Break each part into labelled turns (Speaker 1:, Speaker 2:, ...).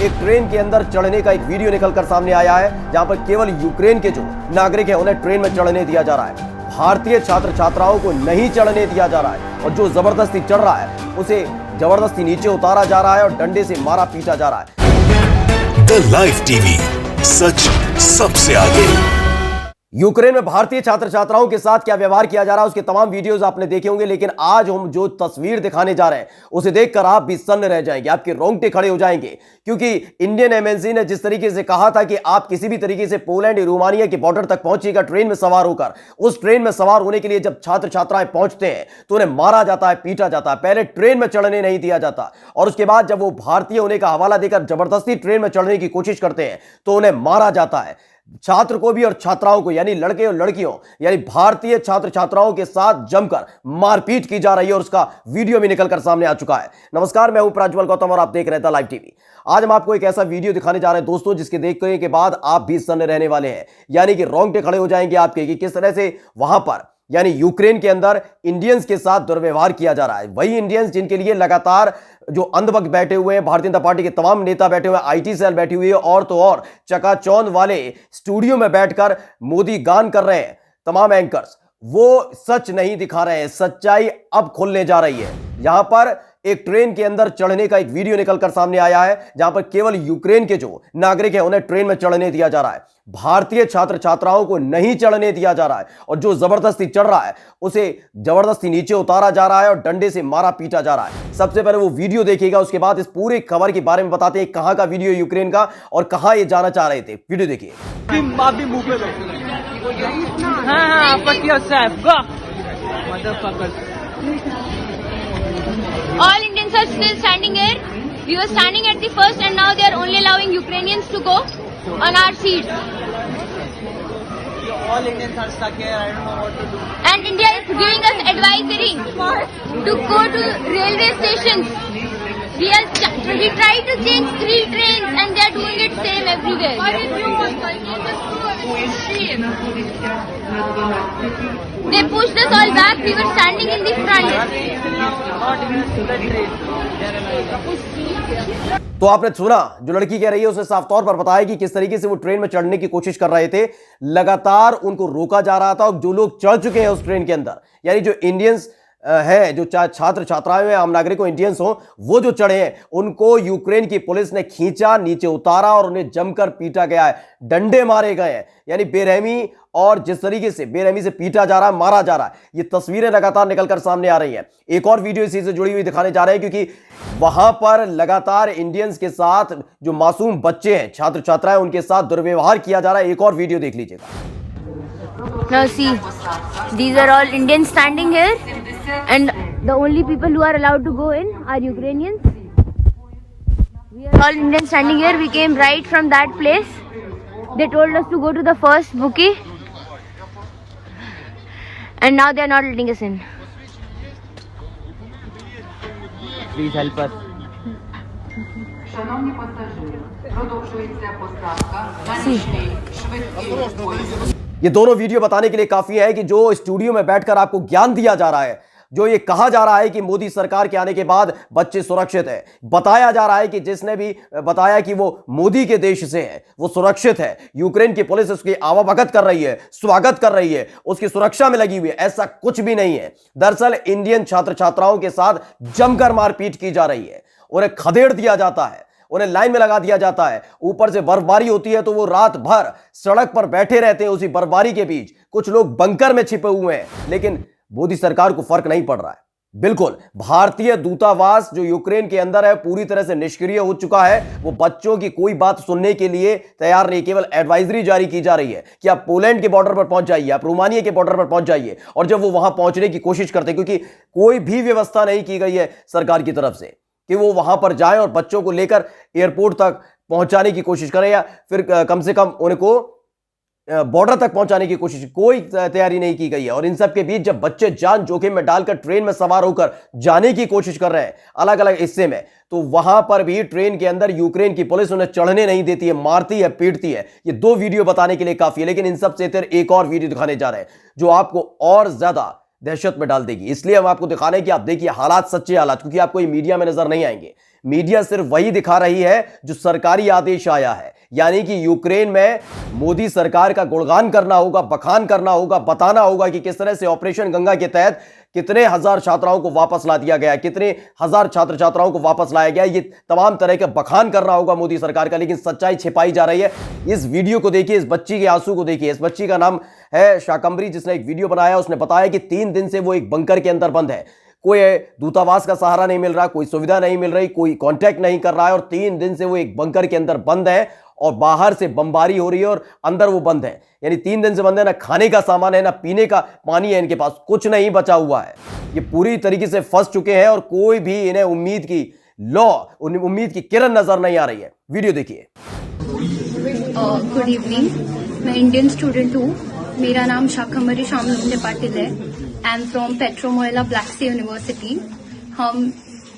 Speaker 1: एक ट्रेन के अंदर चढ़ने का एक वीडियो निकलकर सामने आया है, जहां पर केवल यूक्रेन के जो नागरिक हैं उन्हें ट्रेन में चढ़ने दिया जा रहा है। भारतीय छात्र छात्राओं को नहीं चढ़ने दिया जा रहा है और जो जबरदस्ती चढ़ रहा है उसे जबरदस्ती नीचे उतारा जा रहा है और डंडे से मारा पीटा जा रहा है।
Speaker 2: द लाइव टीवी, सच सबसे आगे।
Speaker 1: यूक्रेन में भारतीय छात्र छात्राओं के साथ क्या व्यवहार किया जा रहा है उसके तमाम वीडियोस आपने देखे होंगे, लेकिन आज हम जो तस्वीर दिखाने जा रहे हैं उसे देखकर आप भी सन्न रह जाएंगे, आपके रोंगटे खड़े हो जाएंगे। क्योंकि इंडियन एमबेसी ने जिस तरीके से कहा था कि आप किसी भी तरीके से पोलैंड या रोमानिया के बॉर्डर तक पहुंचिएगा ट्रेन में सवार होकर, उस ट्रेन में सवार होने के लिए जब छात्र छात्राएं पहुंचते हैं तो उन्हें मारा जाता है, पीटा जाता है। पहले ट्रेन में चढ़ने नहीं दिया जाता और उसके बाद जब वो भारतीय होने का हवाला देकर जबरदस्ती ट्रेन में चढ़ने की कोशिश करते हैं तो उन्हें मारा जाता है। छात्र को भी और छात्राओं को, यानी लड़के और लड़कियों, यानी भारतीय छात्र छात्राओं के साथ जमकर मारपीट की जा रही है और उसका वीडियो भी निकलकर सामने आ चुका है। नमस्कार, मैं हूं प्रज्वल गौतम और आप देख रहे हैं लाइव टीवी। आज हम आपको एक ऐसा वीडियो दिखाने जा रहे हैं दोस्तों, जिसके देखने के बाद आप भी सन्न रहने वाले हैं, यानी कि रोंगटे खड़े हो जाएंगे आपके कि किस तरह से वहां पर यानी यूक्रेन के अंदर इंडियंस के साथ दुर्व्यवहार किया जा रहा है। वही इंडियंस जिनके लिए लगातार जो अंधभक्त बैठे हुए हैं, भारतीय जनता पार्टी के तमाम नेता बैठे हुए हैं, आईटी सेल बैठी हुई है और तो और चकाचौंध वाले स्टूडियो में बैठकर मोदी गान कर रहे हैं। तमाम एंकर्स वो सच नहीं दिखा रहे हैं, सच्चाई अब खुलने जा रही है। यहां पर एक ट्रेन के अंदर चढ़ने का एक वीडियो निकलकर सामने आया है, जहां पर केवल यूक्रेन के जो नागरिक हैं उन्हें ट्रेन में चढ़ने दिया जा रहा है। भारतीय छात्र छात्राओं को नहीं चढ़ने दिया जा रहा है और जो जबरदस्ती चढ़ रहा है उसे जबरदस्ती नीचे उतारा जा रहा है और डंडे से मारा पीटा जा रहा है। सबसे पहले वो वीडियो देखिएगा, उसके बाद इस पूरे खबर के बारे में बताते हैं कहां का वीडियो यूक्रेन का और कहां ये जाना चाह रहे थे। वीडियो देखिए।
Speaker 3: All Indians are still standing here. We were standing at the first and now they are only allowing Ukrainians to go on our seats.
Speaker 4: All Indians are stuck here. I don't know what to do.
Speaker 3: And India is giving us advisory to go to railway stations. We tried to change 3 trains and they are doing it same everywhere. They pushed us all back. We were standing in the front.
Speaker 4: Not even a single train. They are allowing.
Speaker 1: तो आपने सुना, जो लड़की कह रही है उसे साफ तौर पर बताया कि किस तरीके से वो ट्रेन में चढ़ने की कोशिश कर रहे थे। लगातार उनको रोका जा रहा था और जो लोग चढ़ चुके हैं उस ट्रेन के अंदर, यानी जो इंडियंस है, जो छात्र छात्राएं हैं, आम नागरिक हो, इंडियंस हो, वो जो चढ़े हैं उनको यूक्रेन की पुलिस ने खींचा, नीचे उतारा और उन्हें जमकर पीटा गया है, डंडे मारे गए हैं। यानी बेरहमी और जिस तरीके से बेरहमी से पीटा जा रहा है, मारा जा रहा है, ये तस्वीरें लगातार निकलकर सामने आ रही हैं। एक और वीडियो इसी से जुड़ी हुई दिखाने जा रहे हैं, क्योंकि वहां पर लगातार इंडियंस के साथ जो मासूम बच्चे हैं, छात्र छात्राएं, उनके साथ दुर्व्यवहार किया जा रहा है। एक और वीडियो देख लीजिएगा।
Speaker 3: Now see, these are all Indians standing here and the only people who are allowed to go in are Ukrainians. We are all Indians standing here. We came right from that place. They told us to go to the first bookie and now they are not letting us in.
Speaker 4: Please help us.
Speaker 5: Шановні пасажири, продовжується посадка на нічний швидкий поїзд.
Speaker 1: ये दोनों video बताने के लिए काफी है कि जो studio में बैठकर आपको ज्ञान दिया जा रहा है, जो ये कहा जा रहा है कि मोदी सरकार के आने के बाद बच्चे सुरक्षित है, बताया जा रहा है कि जिसने भी बताया कि वो मोदी के देश से है वो सुरक्षित है, यूक्रेन की पुलिस उसकी आवाभगत कर रही है, स्वागत कर रही है, उसकी सुरक्षा में लगी हुई है, ऐसा कुछ भी नहीं है। दरअसल इंडियन छात्र छात्राओं के साथ जमकर मारपीट की जा रही है, उन्हें खदेड़ दिया जाता है, उन्हें लाइन में लगा दिया जाता है। ऊपर से बर्फबारी होती है तो वो रात भर सड़क पर बैठे रहते हैं उसी बर्फबारी के बीच। कुछ लोग बंकर में छिपे हुए हैं, लेकिन मोदी सरकार को फर्क नहीं पड़ रहा है। बिल्कुल, भारतीय दूतावास जो यूक्रेन के अंदर है पूरी तरह से निष्क्रिय हो चुका है। वो बच्चों की कोई बात सुनने के लिए तैयार नहीं, केवल एडवाइजरी जारी की जा रही है कि आप पोलैंड के बॉर्डर पर पहुंच जाइए, आप रोमानिया के बॉर्डर पर पहुंच जाइए। और जब वो वहां पहुंचने की कोशिश करते हैं, क्योंकि कोई भी व्यवस्था नहीं की गई है सरकार की तरफ से कि वो वहां पर जाएं और बच्चों को लेकर एयरपोर्ट तक पहुंचाने की कोशिश करें या फिर कम से कम उनको बॉर्डर तक पहुंचाने की कोशिश, कोई तैयारी नहीं की गई है। और इन सब के बीच जब बच्चे जान जोखिम में डालकर ट्रेन में सवार होकर जाने की कोशिश कर रहे हैं अलग अलग हिस्से में, तो वहां पर भी ट्रेन के अंदर यूक्रेन की पुलिस उन्हें चढ़ने नहीं देती है, मारती है, पीटती है। ये 2 वीडियो बताने के लिए काफी है, लेकिन इन सब से फिर एक और वीडियो दिखाने जा रहे हैं जो आपको और ज्यादा दहशत में डाल देगी। इसलिए हम आपको दिखाने की, आप देखिए हालात, सच्चे हालात, क्योंकि आपको ये मीडिया में नजर नहीं आएंगे। मीडिया सिर्फ वही दिखा रही है जो सरकारी आदेश आया है, यानी कि यूक्रेन में मोदी सरकार का गुणगान करना होगा, बखान करना होगा, बताना होगा कि किस तरह से ऑपरेशन गंगा के तहत कितने हजार छात्राओं को वापस ला दिया गया, कितने हजार छात्र छात्राओं को वापस लाया गया, ये तमाम तरह के बखान करना होगा मोदी सरकार का। लेकिन सच्चाई छिपाई जा रही है। इस वीडियो को देखिए, इस बच्ची के आंसू को देखिए। इस बच्ची का नाम है शाकंबरी, जिसने एक वीडियो बनाया। उसने बताया कि 3 दिन से वो एक बंकर के अंदर बंद है, कोई दूतावास का सहारा नहीं मिल रहा, कोई सुविधा नहीं मिल रही, कोई कांटेक्ट नहीं कर रहा है, और 3 दिन से वो एक बंकर के अंदर बंद है और बाहर से बमबारी हो रही है और अंदर वो बंद है। यानी 3 दिन से बंद है, ना खाने का सामान है, ना पीने का पानी है, इनके पास कुछ नहीं बचा हुआ है। ये पूरी तरीके से फंस चुके हैं और कोई भी इन्हें उम्मीद की किरण नजर नहीं आ रही है। वीडियो देखिए।
Speaker 6: गुड इवनिंग, मैं इंडियन स्टूडेंट हूँ। मेरा नाम शाकंबरी शामलुंडे पाटिल है। I am from Petro Mohyla Black Sea University. हम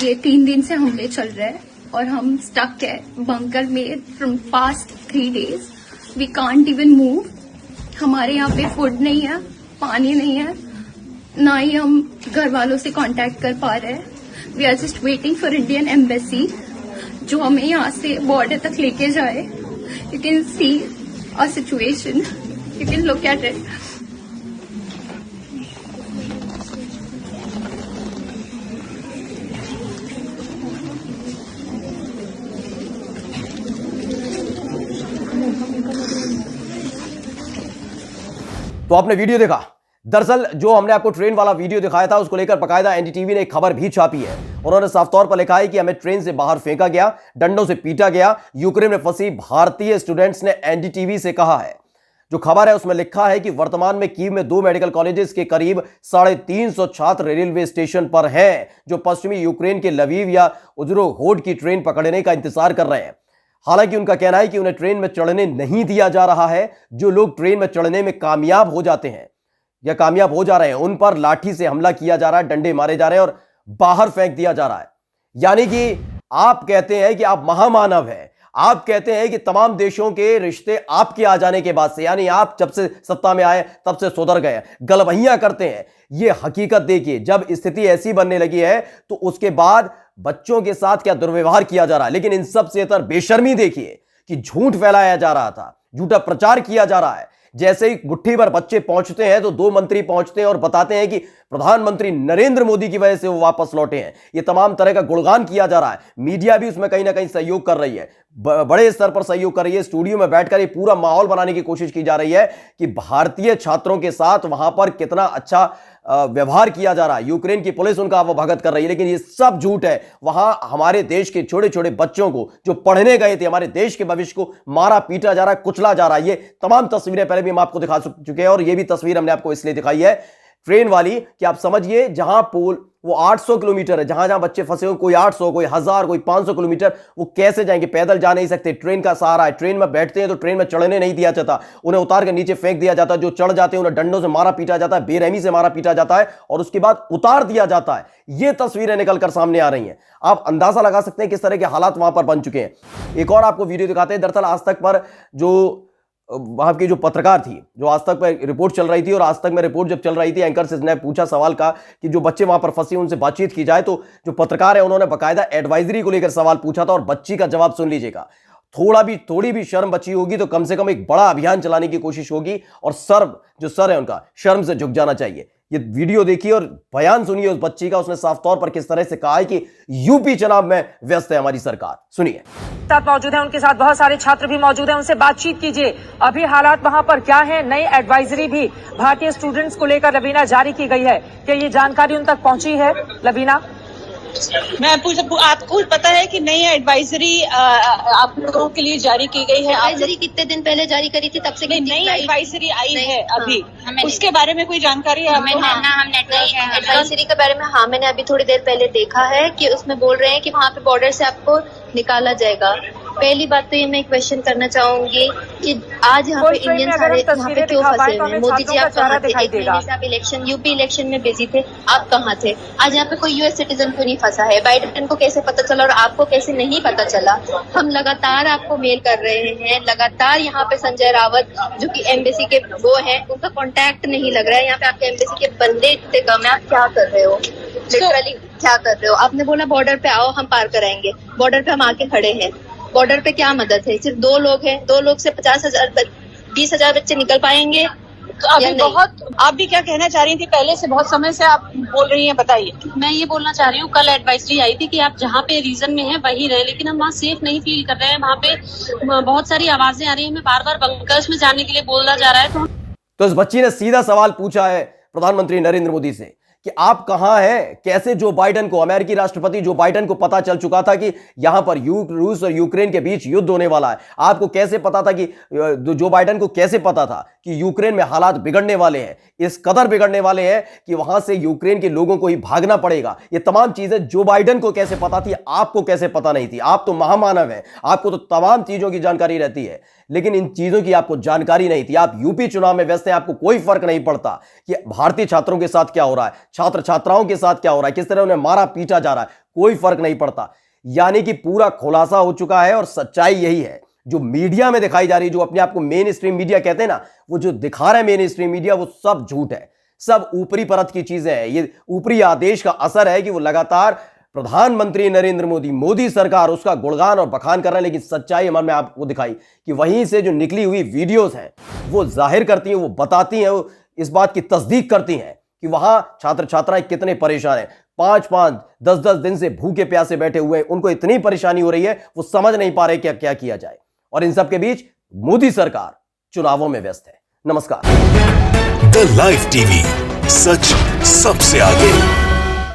Speaker 6: ये 3 दिन से हमले चल रहे हैं और हम स्टक है बंकर में from past 3 days। We can't even move. हमारे यहाँ पे फूड नहीं है, पानी नहीं है, ना ही हम घर वालों से कांटेक्ट कर पा रहे हैं। We are just waiting for Indian embassy जो हमें यहाँ से बॉर्डर तक लेके जाए। You can see a situation, you can look at it.
Speaker 1: तो आपने वीडियो देखा। दरअसल जो हमने आपको ट्रेन वाला वीडियो दिखाया था, उसको लेकर बकायदा एनडीटीवी ने एक खबर भी छापी है। उन्होंने साफ तौर पर लिखा है कि हमें ट्रेन से बाहर फेंका गया, डंडों से पीटा गया। यूक्रेन में फंसी भारतीय स्टूडेंट्स ने एनडीटीवी से कहा है। जो खबर है उसमें लिखा है कि वर्तमान में कीव में 2 मेडिकल कॉलेजेस के करीब 350 छात्र रेलवे स्टेशन पर हैं, जो पश्चिमी यूक्रेन के लवीव या उजरोहोड की ट्रेन पकड़ने का इंतजार कर रहे हैं। हालांकि उनका कहना है कि उन्हें ट्रेन में चढ़ने नहीं दिया जा रहा है। जो लोग ट्रेन में चढ़ने में कामयाब हो जाते हैं या कामयाब हो जा रहे हैं, उन पर लाठी से हमला किया जा रहा है, डंडे मारे जा रहे हैं और बाहर फेंक दिया जा रहा है। यानी कि आप कहते हैं कि आप महामानव हैं, आप कहते हैं कि तमाम देशों के रिश्ते आपके आ जाने के बाद से, यानी आप जब से सत्ता में आए तब से सुधर गए, गलबहियां करते हैं। ये हकीकत देखिए, जब स्थिति ऐसी बनने लगी है तो उसके बाद बच्चों के साथ क्या दुर्व्यवहार किया जा रहा है। लेकिन इन सब से इतर बेशर्मी देखिए कि झूठ फैलाया जा रहा था, झूठा प्रचार किया जा रहा है। जैसे ही मुट्ठी भर बच्चे पहुंचते हैं तो 2 मंत्री पहुंचते हैं और बताते हैं कि प्रधानमंत्री नरेंद्र मोदी की वजह से वो वापस लौटे हैं। ये तमाम तरह का गुणगान किया जा रहा है। मीडिया भी उसमें कहीं ना कहीं सहयोग कर रही है, बड़े स्तर पर सहयोग कर रही है। स्टूडियो में बैठकर ये पूरा माहौल बनाने की कोशिश की जा रही है कि भारतीय छात्रों के साथ वहां पर कितना अच्छा व्यवहार किया जा रहा है। यूक्रेन की पुलिस उनका अवभगत कर रही है, लेकिन ये सब झूठ है। वहां हमारे देश के छोटे छोटे बच्चों को जो पढ़ने गए थे, हमारे देश के भविष्य को मारा पीटा जा रहा है, कुचला जा रहा है। ये तमाम तस्वीरें पहले भी हम आपको दिखा चुके हैं और ये भी तस्वीर हमने आपको इसलिए दिखाई है ट्रेन वाली कि आप समझिए, जहां पोल वो 800 किलोमीटर है, जहां जहां बच्चे फंसे हो, कोई 800, कोई 1000, कोई 500 किलोमीटर, वो कैसे जाएंगे? पैदल जा नहीं सकते, ट्रेन का सहारा है। ट्रेन में बैठते हैं तो ट्रेन में चढ़ने नहीं दिया जाता, उन्हें उतार कर नीचे फेंक दिया जाता है। जो चढ़ जाते हैं उन्हें डंडों से मारा पीटा जाता है, बेरहमी से मारा पीटा जाता है और उसके बाद उतार दिया जाता है। ये तस्वीरें निकलकर सामने आ रही हैं। आप अंदाजा लगा सकते हैं किस तरह के हालात वहां पर बन चुके हैं। एक और आपको वीडियो दिखाते हैं। दरअसल आज तक पर जो वहां की जो पत्रकार थी, जो आज तक पर रिपोर्ट चल रही थी, और आज तक में रिपोर्ट जब चल रही थी, एंकर से ने पूछा सवाल का कि जो बच्चे वहां पर फंसे उनसे बातचीत की जाए, तो जो पत्रकार है उन्होंने बाकायदा एडवाइजरी को लेकर सवाल पूछा था और बच्ची का जवाब सुन लीजिएगा। थोड़ी भी शर्म बची होगी तो कम से कम एक बड़ा अभियान चलाने की कोशिश होगी और सर है उनका शर्म से झुक जाना चाहिए। ये वीडियो देखिए और बयान सुनिए उस बच्ची का। उसने साफ तौर पर किस तरह से कहा है कि यूपी चुनाव में व्यस्त है हमारी सरकार। सुनिए।
Speaker 7: साथ मौजूद है, उनके साथ बहुत सारे छात्र भी मौजूद हैं, उनसे बातचीत कीजिए। अभी हालात वहां पर क्या है? नई एडवाइजरी भी भारतीय स्टूडेंट्स को लेकर लवीना जारी की गई है। क्या ये जानकारी उन तक पहुंची है लवीना?
Speaker 8: मैं आपको पता है कि नई एडवाइजरी आप लोगों के लिए जारी की गई है।
Speaker 6: एडवाइजरी कितने दिन पहले जारी करी थी? तब से
Speaker 8: नई एडवाइजरी आई है अभी। उसके बारे में कोई जानकारी है?
Speaker 6: एडवाइजरी के बारे में मैंने अभी थोड़ी देर पहले देखा है कि उसमें बोल रहे हैं कि वहाँ पे बॉर्डर से आपको निकाला जाएगा। पहली बात तो ये मैं क्वेश्चन करना चाहूंगी कि आज यहाँ पे इंडियन सारे यहाँ पे क्यों फंसे हुए हैं? मोदी जी आप कहाँ थे? 1 महीने से आप यूपी इलेक्शन में बिजी थे, आप कहाँ थे? आज यहाँ पे कोई यूएस सिटीजन क्यों नहीं फंसा है? बाइडेन को कैसे पता चला और आपको कैसे नहीं पता चला? हम लगातार आपको मेल कर रहे हैं, लगातार यहाँ पे संजय रावत जो कि एम्बेसी के वो है, उनका कॉन्टैक्ट नहीं लग रहा है। यहाँ पे आपके एम्बेसी के बंदे इतने कम है, आप क्या कर रहे हो? लिटरली
Speaker 8: क्या कर रहे हो? आपने बोला बॉर्डर पे आओ, हम पार कराएंगे। बॉर्डर पे हम आके खड़े हैं। बॉर्डर पे क्या मदद है? सिर्फ 2 लोग हैं, 2 लोग से 50,000 20,000 बच्चे निकल पाएंगे?
Speaker 9: तो अभी बहुत, आप भी क्या कहना चाह रही थी? पहले से बहुत समय से आप बोल रही हैं, बताइए।
Speaker 10: मैं ये बोलना चाह रही हूँ, कल एडवाइजरी आई थी कि आप जहाँ पे रीजन में हैं वहीं रहे, लेकिन हम वहाँ सेफ नहीं फील कर रहे हैं। वहाँ पे बहुत सारी आवाजें आ रही है, हमें बार बार बंकर्स में जाने के लिए बोला जा रहा है। तो
Speaker 1: इस बच्ची ने सीधा सवाल पूछा है प्रधानमंत्री नरेंद्र मोदी से कि आप कहां हैं। कैसे जो बाइडेन को, अमेरिकी राष्ट्रपति जो बाइडेन को पता चल चुका था कि यहां पर रूस और यूक्रेन के बीच युद्ध होने वाला है। आपको कैसे पता था कि जो बाइडेन को कैसे पता था कि यूक्रेन में हालात बिगड़ने वाले हैं, इस कदर बिगड़ने वाले हैं कि वहां से यूक्रेन के लोगों को ही भागना पड़ेगा। ये तमाम चीजें जो बाइडेन को कैसे पता थी, आपको कैसे पता नहीं थी? आप तो महामानव हैं, आपको तो तमाम चीजों की जानकारी रहती है, लेकिन इन चीजों की आपको जानकारी नहीं थी। आप यूपी चुनाव में व्यस्त हैं, आपको कोई फर्क नहीं पड़ता कि भारतीय छात्रों के साथ क्या हो रहा है, छात्र छात्राओं के साथ क्या हो रहा है, किस तरह उन्हें मारा पीटा जा रहा है, कोई फर्क नहीं पड़ता। यानी कि पूरा खुलासा हो चुका है और सच्चाई यही है जो मीडिया में दिखाई जा रही है, जो अपने आप को मेन स्ट्रीम मीडिया कहते हैं ना, वो जो दिखा रहे हैं मेन स्ट्रीम मीडिया, वो सब झूठ है, सब ऊपरी परत की चीजें हैं। ये ऊपरी आदेश का असर है कि वो लगातार प्रधानमंत्री नरेंद्र मोदी सरकार उसका गुणगान और बखान कर रहे हैं, लेकिन सच्चाई हमने आपको दिखाई कि वहीं से जो निकली हुई वीडियोस हैं वो जाहिर करती हैं, वो बताती हैं, वो इस बात की तस्दीक करती हैं कि वहां छात्र छात्राएं कितने परेशान हैं, 5-5, 10-10 दिन से भूखे प्यासे बैठे हुए हैं, उनको इतनी परेशानी हो रही है, वो समझ नहीं पा रहे क्या किया जाए। और इन सब के बीच मोदी सरकार चुनावों में व्यस्त है। नमस्कार।
Speaker 2: द लाइव टीवी, सच सबसे आगे।